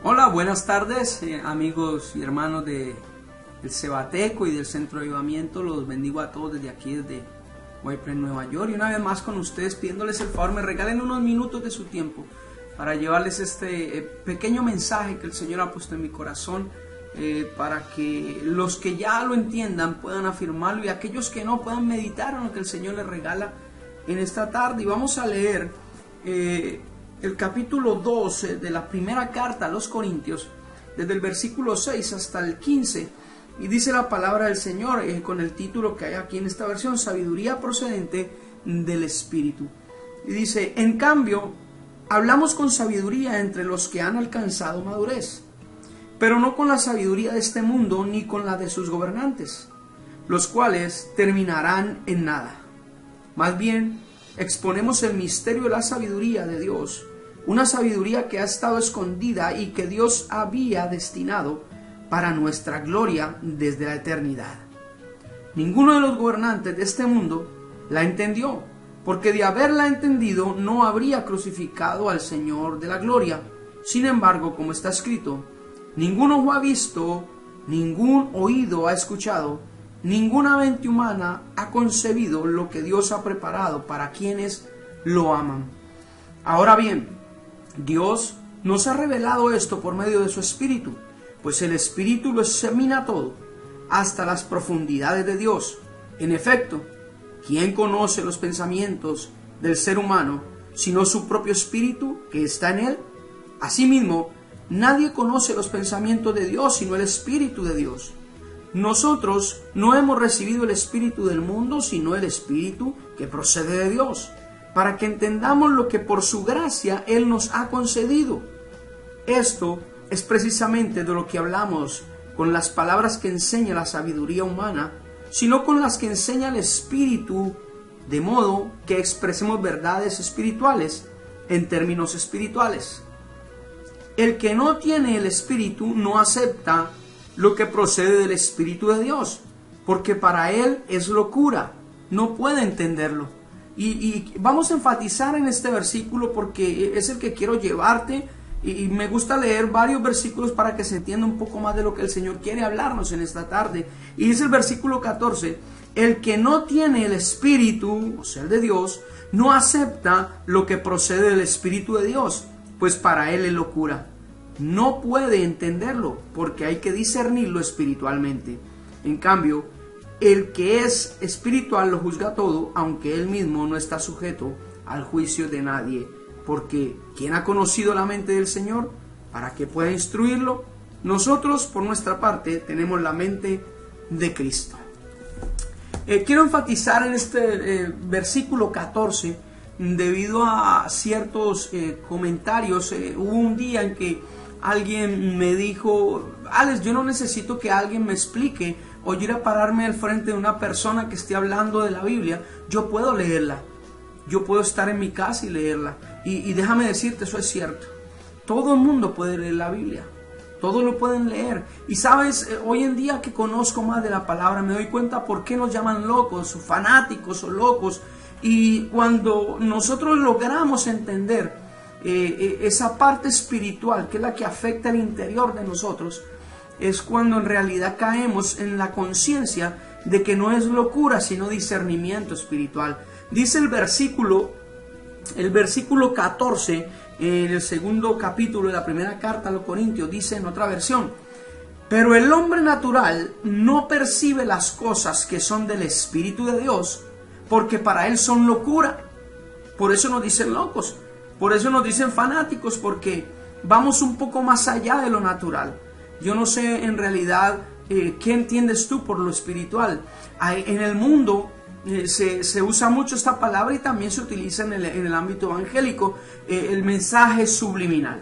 Hola, buenas tardes, amigos y hermanos del Cebateco y del Centro de Avivamiento. Los bendigo a todos desde aquí, desde White Plains, Nueva York. Y una vez más con ustedes, pidiéndoles el favor, me regalen unos minutos de su tiempo para llevarles este pequeño mensaje que el Señor ha puesto en mi corazón, para que los que ya lo entiendan puedan afirmarlo y aquellos que no puedan meditar en lo que el Señor les regala en esta tarde. Y vamos a leer el capítulo 12 de la primera carta a los Corintios, desde el versículo 6 hasta el 15, y dice la palabra del Señor con el título que hay aquí en esta versión: Sabiduría procedente del Espíritu. Y dice: en cambio, hablamos con sabiduría entre los que han alcanzado madurez, pero no con la sabiduría de este mundo ni con la de sus gobernantes, los cuales terminarán en nada. Más bien, exponemos el misterio de la sabiduría de Dios, una sabiduría que ha estado escondida y que Dios había destinado para nuestra gloria desde la eternidad. Ninguno de los gobernantes de este mundo la entendió, porque de haberla entendido no habría crucificado al Señor de la gloria. Sin embargo, como está escrito: ningún ojo ha visto, ningún oído ha escuchado, ninguna mente humana ha concebido lo que Dios ha preparado para quienes lo aman. Ahora bien, Dios nos ha revelado esto por medio de su Espíritu, pues el Espíritu lo examina todo, hasta las profundidades de Dios. En efecto, ¿quién conoce los pensamientos del ser humano, sino su propio Espíritu que está en él? Asimismo, nadie conoce los pensamientos de Dios, sino el Espíritu de Dios. Nosotros no hemos recibido el espíritu del mundo, sino el Espíritu que procede de Dios, para que entendamos lo que por su gracia Él nos ha concedido. Esto es precisamente de lo que hablamos con las palabras que enseña la sabiduría humana, sino con las que enseña el Espíritu, de modo que expresemos verdades espirituales en términos espirituales. El que no tiene el Espíritu no acepta lo que procede del Espíritu de Dios, porque para él es locura, no puede entenderlo. Y vamos a enfatizar en este versículo porque es el que quiero llevarte, y me gusta leer varios versículos para que se entienda un poco más de lo que el Señor quiere hablarnos en esta tarde. Y dice el versículo 14: el que no tiene el Espíritu, o sea el de Dios, no acepta lo que procede del Espíritu de Dios, pues para él es locura. No puede entenderlo porque hay que discernirlo espiritualmente. En cambio, el que es espiritual lo juzga todo, aunque él mismo no está sujeto al juicio de nadie. Porque ¿quién ha conocido la mente del Señor para que pueda instruirlo? Nosotros, por nuestra parte, tenemos la mente de Cristo. Quiero enfatizar en este versículo 14, debido a ciertos comentarios. Hubo un día en que alguien me dijo: Alex, yo no necesito que alguien me explique o yo ir a pararme al frente de una persona que esté hablando de la Biblia. Yo puedo leerla, yo puedo estar en mi casa y leerla. Y déjame decirte, eso es cierto. Todo el mundo puede leer la Biblia, todos lo pueden leer. Y sabes, hoy en día que conozco más de la palabra, me doy cuenta por qué nos llaman locos, o fanáticos o locos. Y cuando nosotros logramos entender esa parte espiritual, que es la que afecta el interior de nosotros, es cuando en realidad caemos en la conciencia de que no es locura, sino discernimiento espiritual. Dice el versículo 14, en el segundo capítulo de la primera carta a los Corintios, dice en otra versión: pero el hombre natural no percibe las cosas que son del Espíritu de Dios, porque para él son locura. Por eso nos dicen locos, por eso nos dicen fanáticos, porque vamos un poco más allá de lo natural. Yo no sé en realidad qué entiendes tú por lo espiritual. En el mundo se usa mucho esta palabra y también se utiliza en el ámbito evangélico, el mensaje subliminal.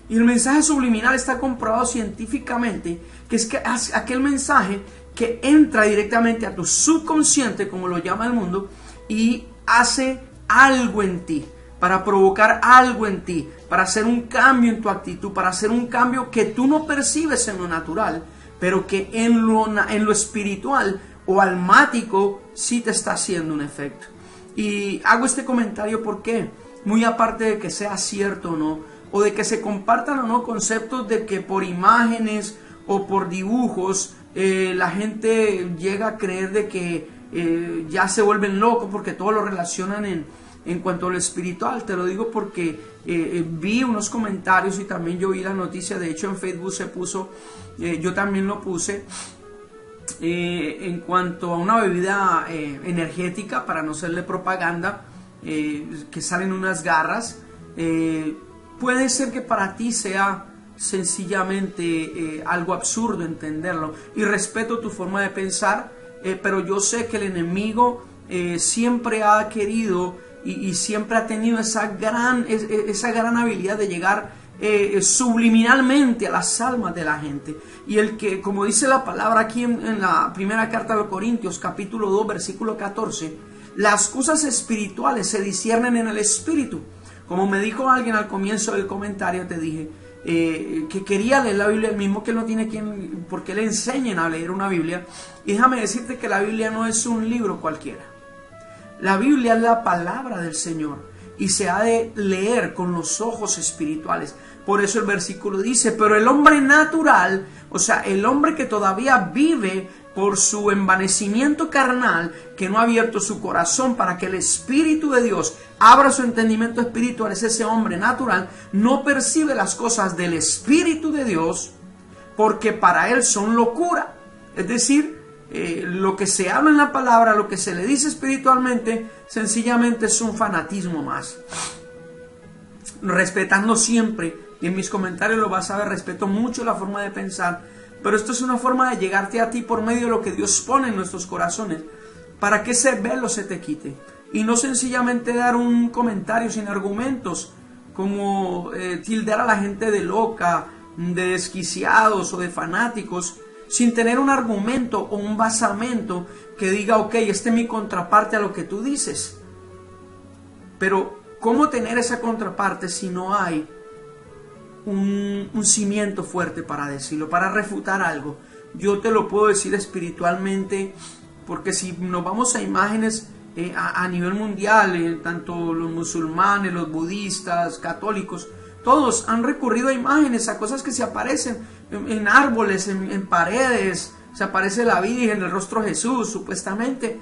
Y el mensaje subliminal está comprobado científicamente, que es aquel mensaje que entra directamente a tu subconsciente, como lo llama el mundo, y hace algo en ti, para provocar algo en ti, para hacer un cambio en tu actitud, para hacer un cambio que tú no percibes en lo natural, pero que en lo espiritual o almático sí te está haciendo un efecto. Y hago este comentario porque, muy aparte de que sea cierto o no, o de que se compartan o no conceptos de que por imágenes o por dibujos la gente llega a creer de que ya se vuelven locos porque todo lo relacionan en cuanto a lo espiritual. Te lo digo porque vi unos comentarios y también yo vi la noticia. De hecho en Facebook se puso, yo también lo puse, en cuanto a una bebida energética, para no hacerle propaganda, que salen unas garras. Puede ser que para ti sea sencillamente algo absurdo entenderlo, y respeto tu forma de pensar, pero yo sé que el enemigo siempre ha querido y siempre ha tenido esa gran habilidad de llegar subliminalmente a las almas de la gente. Y el que, como dice la palabra aquí en la primera carta a los Corintios, capítulo 2, versículo 14, las cosas espirituales se disciernen en el espíritu. Como me dijo alguien al comienzo del comentario, te dije que quería leer la Biblia, el mismo que no tiene quien, porque le enseñen a leer una Biblia. Y déjame decirte que la Biblia no es un libro cualquiera. La Biblia es la palabra del Señor y se ha de leer con los ojos espirituales. Por eso el versículo dice, pero el hombre natural, o sea, el hombre que todavía vive por su envanecimiento carnal, que no ha abierto su corazón para que el Espíritu de Dios abra su entendimiento espiritual, es ese hombre natural, no percibe las cosas del Espíritu de Dios, porque para él son locura. Es decir, lo que se habla en la palabra, lo que se le dice espiritualmente, sencillamente es un fanatismo más. Respetando siempre, y en mis comentarios lo vas a ver, respeto mucho la forma de pensar, pero esto es una forma de llegarte a ti por medio de lo que Dios pone en nuestros corazones, para que ese velo se te quite, y no sencillamente dar un comentario sin argumentos, como tildar a la gente de loca, de desquiciados o de fanáticos, sin tener un argumento o un basamento que diga, ok, este es mi contraparte a lo que tú dices. Pero, ¿cómo tener esa contraparte si no hay un cimiento fuerte para decirlo, para refutar algo? Yo te lo puedo decir espiritualmente, porque si nos vamos a imágenes a nivel mundial, tanto los musulmanes, los budistas, católicos, todos han recurrido a imágenes, a cosas que se aparecen en árboles, en paredes. Se aparece la Virgen, el rostro de Jesús, supuestamente.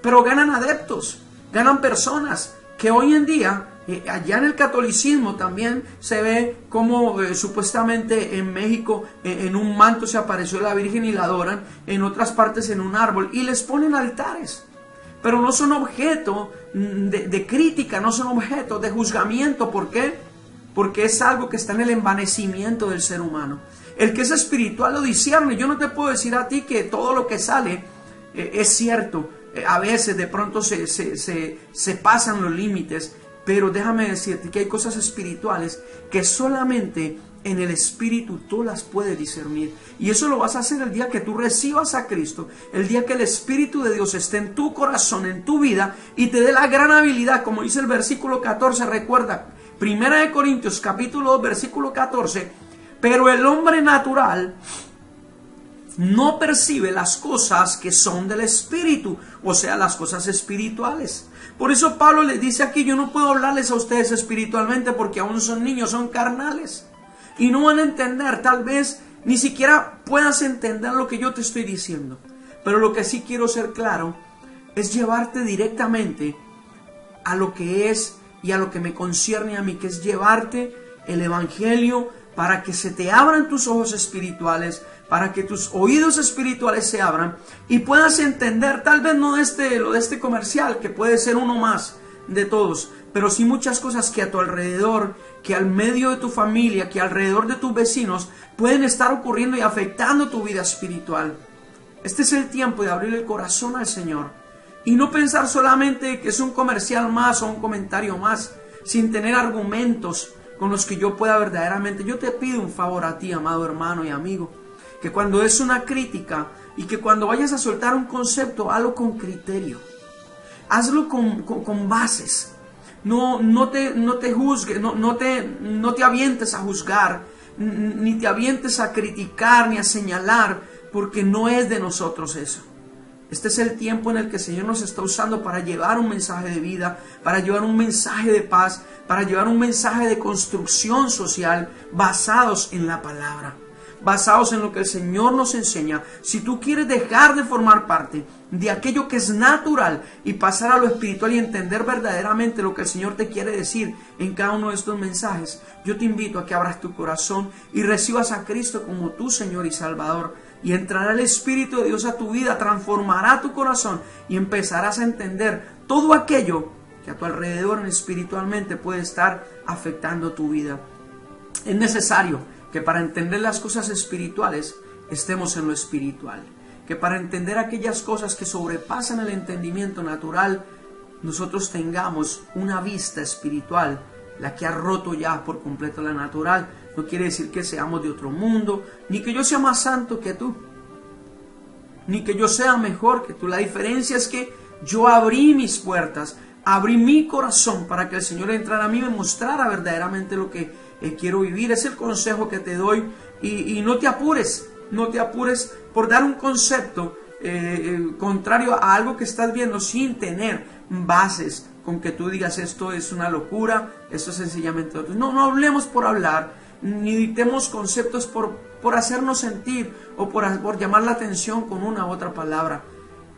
Pero ganan adeptos, ganan personas que hoy en día, allá en el catolicismo también se ve como supuestamente en México en un manto se apareció la Virgen y la adoran, en otras partes en un árbol, y les ponen altares. Pero no son objeto de crítica, no son objeto de juzgamiento. ¿Por qué? Porque es algo que está en el envanecimiento del ser humano. El que es espiritual lo discierne. Yo no te puedo decir a ti que todo lo que sale es cierto. A veces de pronto se pasan los límites. Pero déjame decirte que hay cosas espirituales que solamente en el espíritu tú las puedes discernir. Y eso lo vas a hacer el día que tú recibas a Cristo. El día que el Espíritu de Dios esté en tu corazón, en tu vida, y te dé la gran habilidad, como dice el versículo 14, recuerda, Primera de Corintios capítulo 2 versículo 14, pero el hombre natural no percibe las cosas que son del Espíritu, o sea, las cosas espirituales. Por eso Pablo les dice aquí, yo no puedo hablarles a ustedes espiritualmente porque aún son niños, son carnales. Y no van a entender, tal vez ni siquiera puedas entender lo que yo te estoy diciendo. Pero lo que sí quiero ser claro es llevarte directamente a lo que es y a lo que me concierne a mí, que es llevarte el Evangelio para que se te abran tus ojos espirituales, para que tus oídos espirituales se abran y puedas entender, tal vez no lo de este comercial, que puede ser uno más de todos, pero sí muchas cosas que a tu alrededor, que al medio de tu familia, que alrededor de tus vecinos pueden estar ocurriendo y afectando tu vida espiritual. Este es el tiempo de abrir el corazón al Señor y no pensar solamente que es un comercial más o un comentario más, sin tener argumentos con los que yo pueda verdaderamente. Yo te pido un favor a ti, amado hermano y amigo, que cuando es una crítica y que cuando vayas a soltar un concepto, hazlo con criterio, hazlo con bases. No te juzgues, no te avientes a juzgar, ni te avientes a criticar, ni a señalar, porque no es de nosotros eso. Este es el tiempo en el que el Señor nos está usando para llevar un mensaje de vida, para llevar un mensaje de paz, para llevar un mensaje de construcción social basados en la palabra, basados en lo que el Señor nos enseña. Si tú quieres dejar de formar parte de aquello que es natural y pasar a lo espiritual y entender verdaderamente lo que el Señor te quiere decir en cada uno de estos mensajes, yo te invito a que abras tu corazón y recibas a Cristo como tu Señor y Salvador. Y entrará el Espíritu de Dios a tu vida, transformará tu corazón y empezarás a entender todo aquello que a tu alrededor espiritualmente puede estar afectando tu vida. Es necesario que para entender las cosas espirituales estemos en lo espiritual, que para entender aquellas cosas que sobrepasan el entendimiento natural, nosotros tengamos una vista espiritual, la que ha roto ya por completo la natural. No quiere decir que seamos de otro mundo, ni que yo sea más santo que tú, ni que yo sea mejor que tú. La diferencia es que yo abrí mis puertas, abrí mi corazón para que el Señor entrara a mí y me mostrara verdaderamente lo que quiero vivir. Es el consejo que te doy, y no te apures por dar un concepto contrario a algo que estás viendo sin tener bases, con que tú digas esto es una locura, esto es sencillamente otro. No hablemos por hablar, ni dictemos conceptos por hacernos sentir o por llamar la atención con una u otra palabra.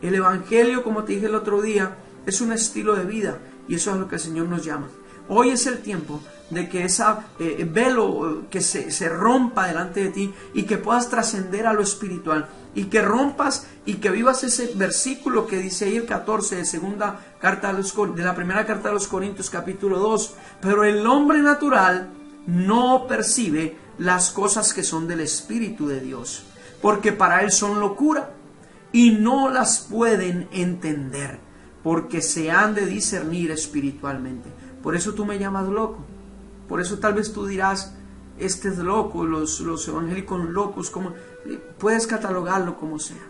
El Evangelio, como te dije el otro día, es un estilo de vida, y eso es lo que el Señor nos llama. Hoy es el tiempo de que esa velo que se rompa delante de ti y que puedas trascender a lo espiritual, y que rompas y que vivas ese versículo que dice ahí el 14 de la primera carta de los Corintios capítulo 2. Pero el hombre natural no percibe las cosas que son del Espíritu de Dios, porque para él son locura y no las pueden entender, porque se han de discernir espiritualmente. Por eso tú me llamas loco. Por eso tal vez tú dirás, este es loco, los evangélicos locos, como puedes catalogarlo como sea.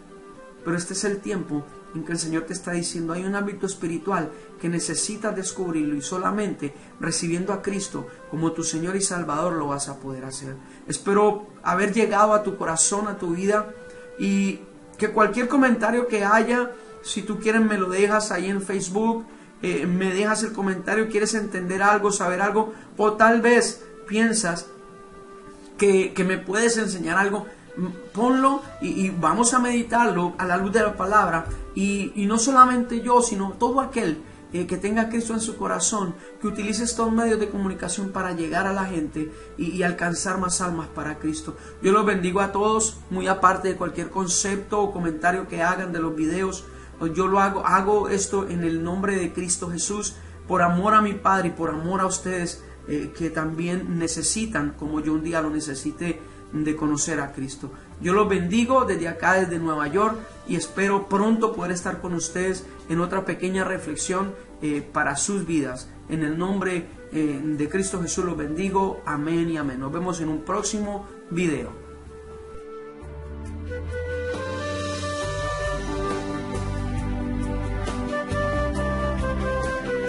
Pero este es el tiempo en que el Señor te está diciendo, hay un ámbito espiritual que necesitas descubrirlo, y solamente recibiendo a Cristo como tu Señor y Salvador lo vas a poder hacer. Espero haber llegado a tu corazón, a tu vida, y que cualquier comentario que haya, si tú quieres me lo dejas ahí en Facebook, me dejas el comentario, quieres entender algo, saber algo, o tal vez piensas que me puedes enseñar algo, ponlo y vamos a meditarlo a la luz de la palabra, y no solamente yo, sino todo aquel que tenga a Cristo en su corazón, que utilice estos medios de comunicación para llegar a la gente y alcanzar más almas para Cristo. Yo los bendigo a todos, muy aparte de cualquier concepto o comentario que hagan de los videos. Yo lo hago esto en el nombre de Cristo Jesús, por amor a mi Padre y por amor a ustedes que también necesitan, como yo un día lo necesité, de conocer a Cristo. Yo los bendigo desde acá, desde Nueva York, y espero pronto poder estar con ustedes en otra pequeña reflexión para sus vidas. En el nombre de Cristo Jesús los bendigo. Amén y amén. Nos vemos en un próximo video.